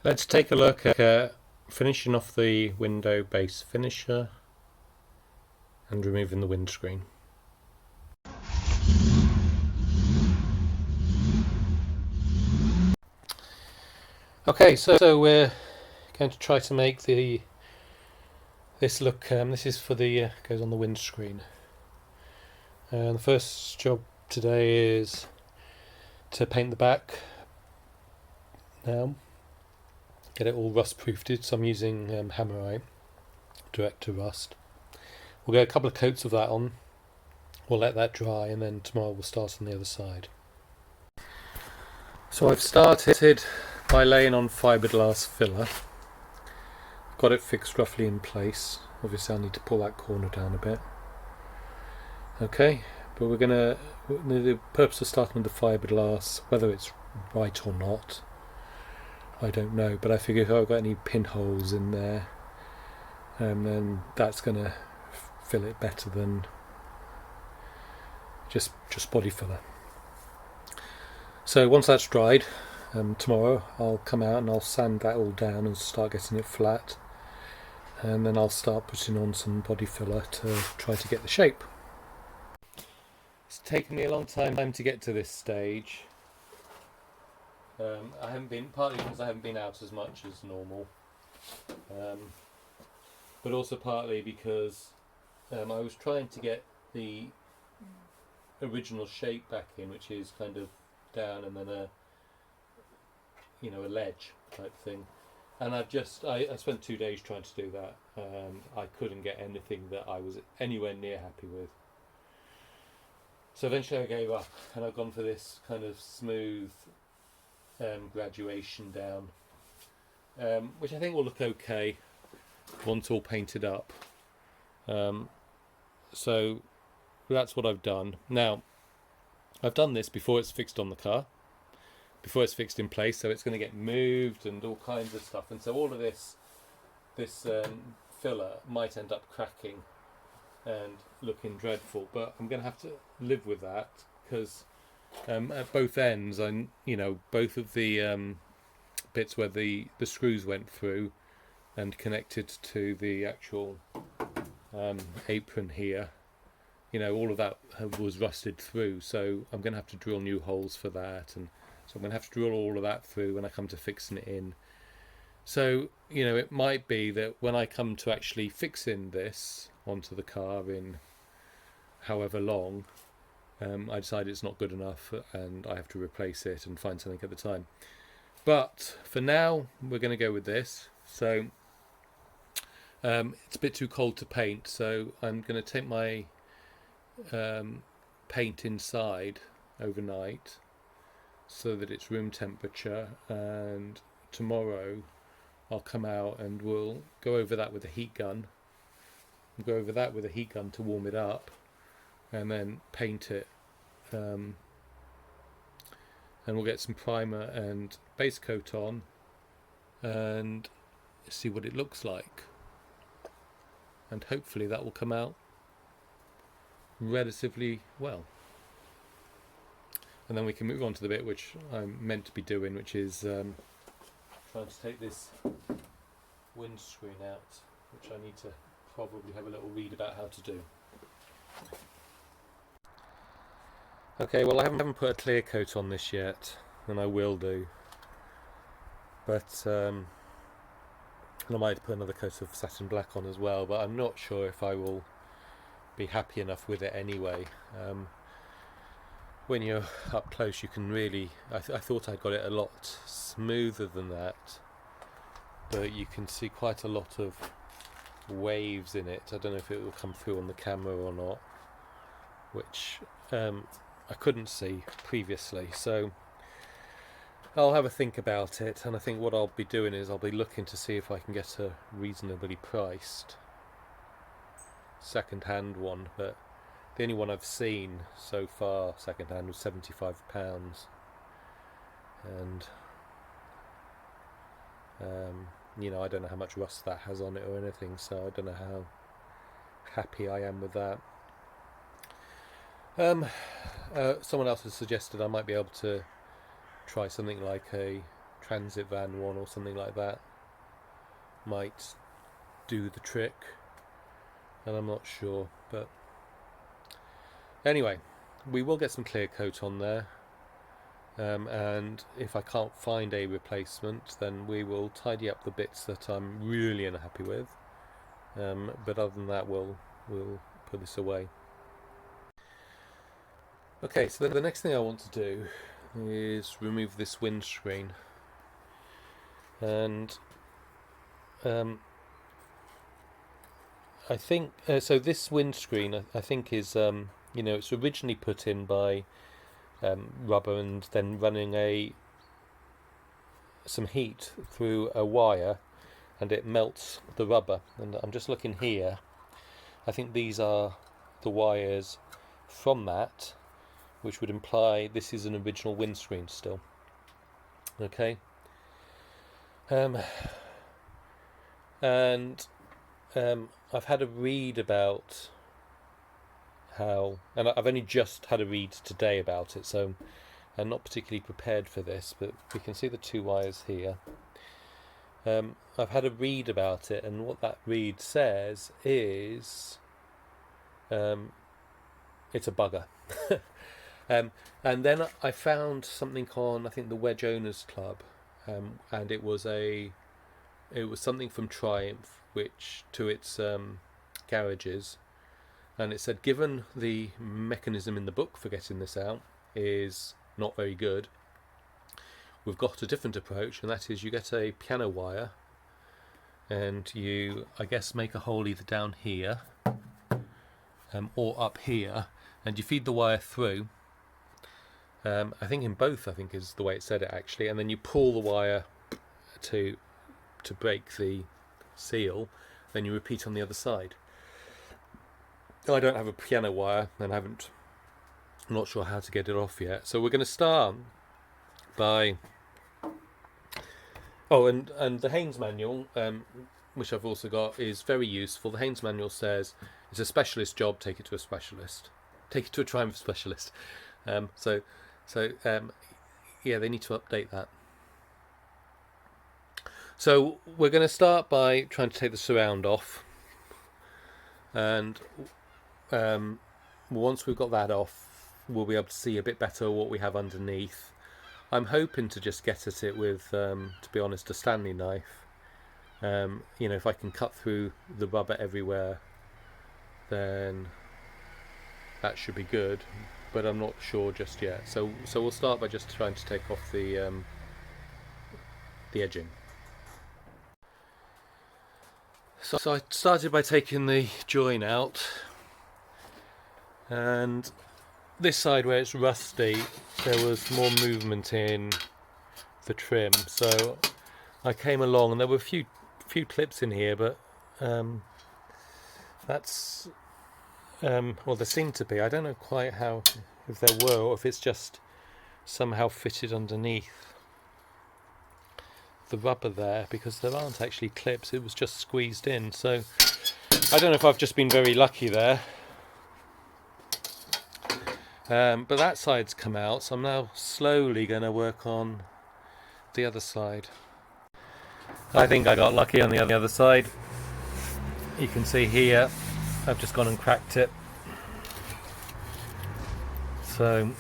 Let's take a look at finishing off the window base finisher and removing the windscreen. Okay, so we're going to try to make this look. This is for the goes on the windscreen. And the first job today is to paint the back. Now, get it all rust proofed. So I'm using Hammerite direct to rust. We'll get a couple of coats of that on. We'll let that dry, and then tomorrow we'll start on the other side. So I've started by laying on fiberglass filler. Got it fixed roughly in place. Obviously I'll need to pull that corner down a bit. Okay, but the purpose of starting with the fiberglass, whether it's right or not, I don't know, but I figure if I've got any pinholes in there, then that's going to fill it better than just body filler. So once that's dried, tomorrow I'll come out and I'll sand that all down and start getting it flat, and then I'll start putting on some body filler to try to get the shape. It's taken me a long time to get to this stage. I haven't been, partly because I haven't been out as much as normal, but also partly because I was trying to get the original shape back in, which is kind of down and then a ledge type thing, and I spent 2 days trying to do that. I couldn't get anything that I was anywhere near happy with, so eventually I gave up, and I've gone for this kind of smooth graduation down, which I think will look okay once all painted up. So that's what I've done. Now, I've done this before it's fixed on the car, before it's fixed in place, so it's going to get moved and all kinds of stuff, and so all of this filler might end up cracking and looking dreadful, but I'm going to have to live with that, because at both ends, both of the bits where the screws went through and connected to the actual apron here, all of that was rusted through, so I'm going to have to drill new holes for that, and so I'm going to have to drill all of that through when I come to fixing it in. So it might be that when I come to actually fixing this onto the car in however long, I decide it's not good enough and I have to replace it and find something at the time. But for now, we're going to go with this. So it's a bit too cold to paint, so I'm going to take my paint inside overnight so that it's room temperature, and tomorrow I'll come out and we'll go over that with a heat gun. We'll go over that with a heat gun to warm it up, and then paint it, and we'll get some primer and base coat on and see what it looks like, and hopefully that will come out relatively well, and then we can move on to the bit which I'm meant to be doing, which is trying to take this windscreen out, which I need to probably have a little read about how to do. Okay, well I haven't put a clear coat on this yet, and I will do, but and I might put another coat of satin black on as well, but I'm not sure if I will be happy enough with it anyway. When you're up close you can really, I thought I'd got it a lot smoother than that, but you can see quite a lot of waves in it. I don't know if it will come through on the camera or not, which I couldn't see previously, so I'll have a think about it, and I think what I'll be doing is I'll be looking to see if I can get a reasonably priced second-hand one, but the only one I've seen so far second-hand was £75, and I don't know how much rust that has on it or anything, so I don't know how happy I am with that. Someone else has suggested I might be able to try something like a transit van one or something like that might do the trick, and I'm not sure. But anyway, we will get some clear coat on there, and if I can't find a replacement, then we will tidy up the bits that I'm really unhappy with, but other than that, we'll put this away. Okay, so the next thing I want to do is remove this windscreen, and I think so this windscreen I think is it's originally put in by rubber and then running some heat through a wire, and it melts the rubber. And I'm just looking here, I think these are the wires from that, which would imply this is an original windscreen still. Okay. And I've had a read about how, and I've only just had a read today about it, so I'm not particularly prepared for this, but we can see the two wires here. I've had a read about it, and what that read says is it's a bugger. And then I found something on, I think, the Wedge Owners Club, and it was something from Triumph, which to its garages, and it said, given the mechanism in the book for getting this out is not very good, we've got a different approach, and that is you get a piano wire and you, I guess, make a hole either down here or up here, and you feed the wire through. I think in both, I think is the way it said it actually, and then you pull the wire to break the seal, then you repeat on the other side. I don't have a piano wire, and I'm not sure how to get it off yet, so we're going to start by and the Haynes manual, which I've also got, is very useful. The Haynes manual says it's a specialist job, take it to a specialist, take it to a Triumph specialist. So yeah, they need to update that. So we're going to start by trying to take the surround off, and once we've got that off, we'll be able to see a bit better what we have underneath. I'm hoping to just get at it with, to be honest, a Stanley knife. If I can cut through the rubber everywhere, then that should be good, but I'm not sure just yet. So we'll start by just trying to take off the edging. So I started by taking the join out, and this side where it's rusty, there was more movement in the trim, so I came along, and there were a few clips in here, but that's well, there seemed to be. I don't know quite how, if there were, or if it's just somehow fitted underneath the rubber there, because there aren't actually clips, it was just squeezed in. So I don't know if I've just been very lucky there. But that side's come out, so I'm now slowly going to work on the other side. I think I got lucky on the other side. You can see here I've just gone and cracked it. So,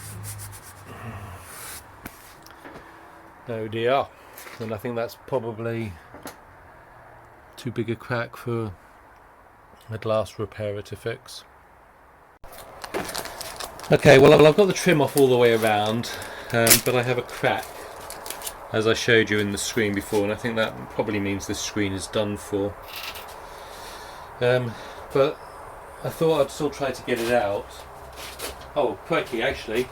oh dear. And I think that's probably too big a crack for a glass repairer to fix. Okay, well I've got the trim off all the way around, but I have a crack, as I showed you in the screen before, and I think that probably means this screen is done for. But I thought I'd still try to get it out. Oh, crikey, actually,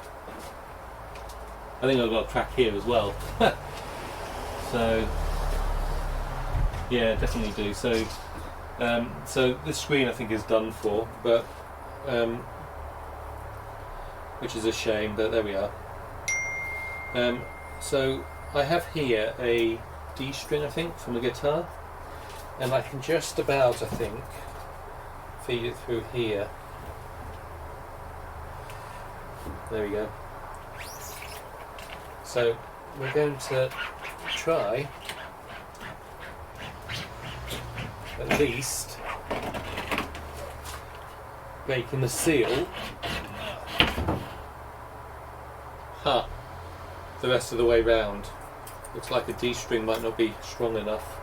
I think I've got a crack here as well. So, yeah, definitely do. So this screen I think is done for, but which is a shame, but there we are. So I have here a D string, I think, from a guitar, and I can just about, I think, feed it through here. There we go. So we're going to try at least making the seal the rest of the way round. Looks like a D string might not be strong enough.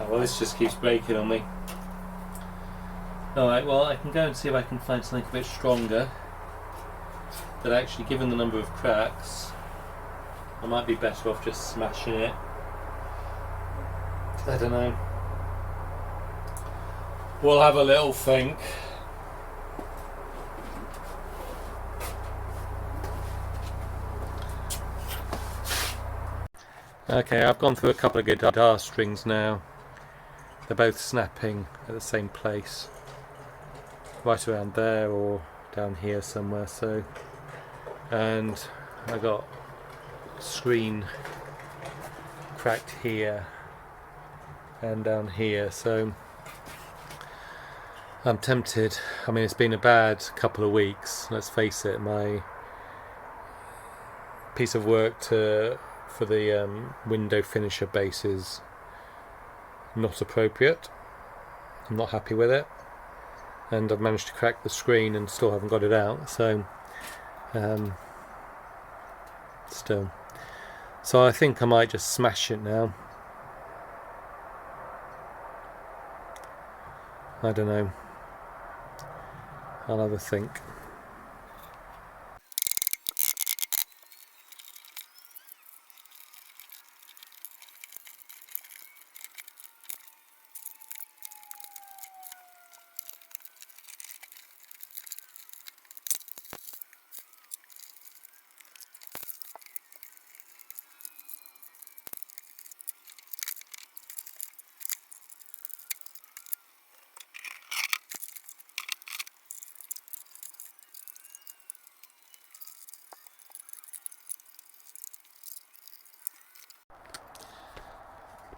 Well, this just keeps breaking on me. Alright, well I can go and see if I can find something a bit stronger. But actually, given the number of cracks, I might be better off just smashing it. I don't know. We'll have a little think. Okay, I've gone through a couple of guitar strings now. They're both snapping at the same place, right around there or down here somewhere. So, and I got screen cracked here and down here. So I'm tempted. I mean, it's been a bad couple of weeks. Let's face it. My piece of work for the window finisher base is not appropriate. I'm not happy with it, and I've managed to crack the screen and still haven't got it out. So so I think I might just smash it now. I don't know. I'll have a think.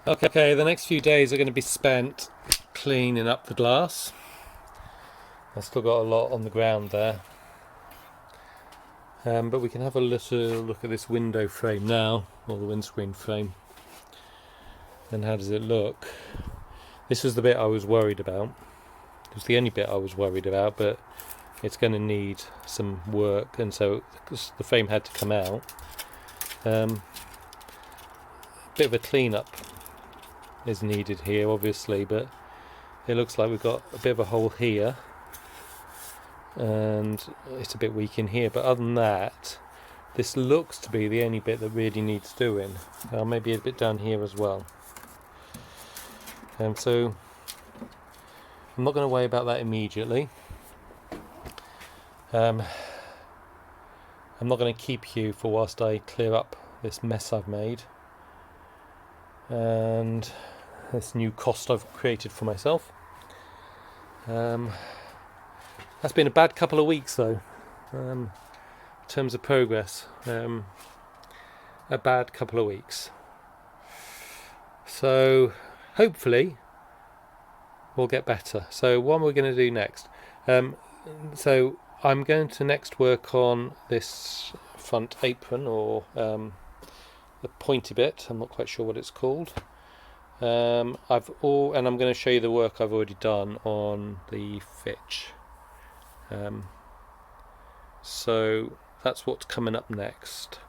Okay, the next few days are going to be spent cleaning up the glass. I've still got a lot on the ground there. But we can have a little look at this window frame now, or the windscreen frame. And how does it look? This was the bit I was worried about. It was the only bit I was worried about, but it's going to need some work, and so the frame had to come out. Bit of a clean-up is needed here, obviously, but it looks like we've got a bit of a hole here, and it's a bit weak in here, but other than that, this looks to be the only bit that really needs doing. Maybe a bit down here as well. So I'm not going to worry about that immediately. I'm not going to keep you for whilst I clear up this mess I've made and this new cost I've created for myself. That's been a bad couple of weeks though, in terms of progress. A bad couple of weeks. So hopefully we'll get better. So what we're going to do next? So I'm going to next work on this front apron, or the pointy bit. I'm not quite sure what it's called. And I'm going to show you the work I've already done on the fitch. So that's what's coming up next.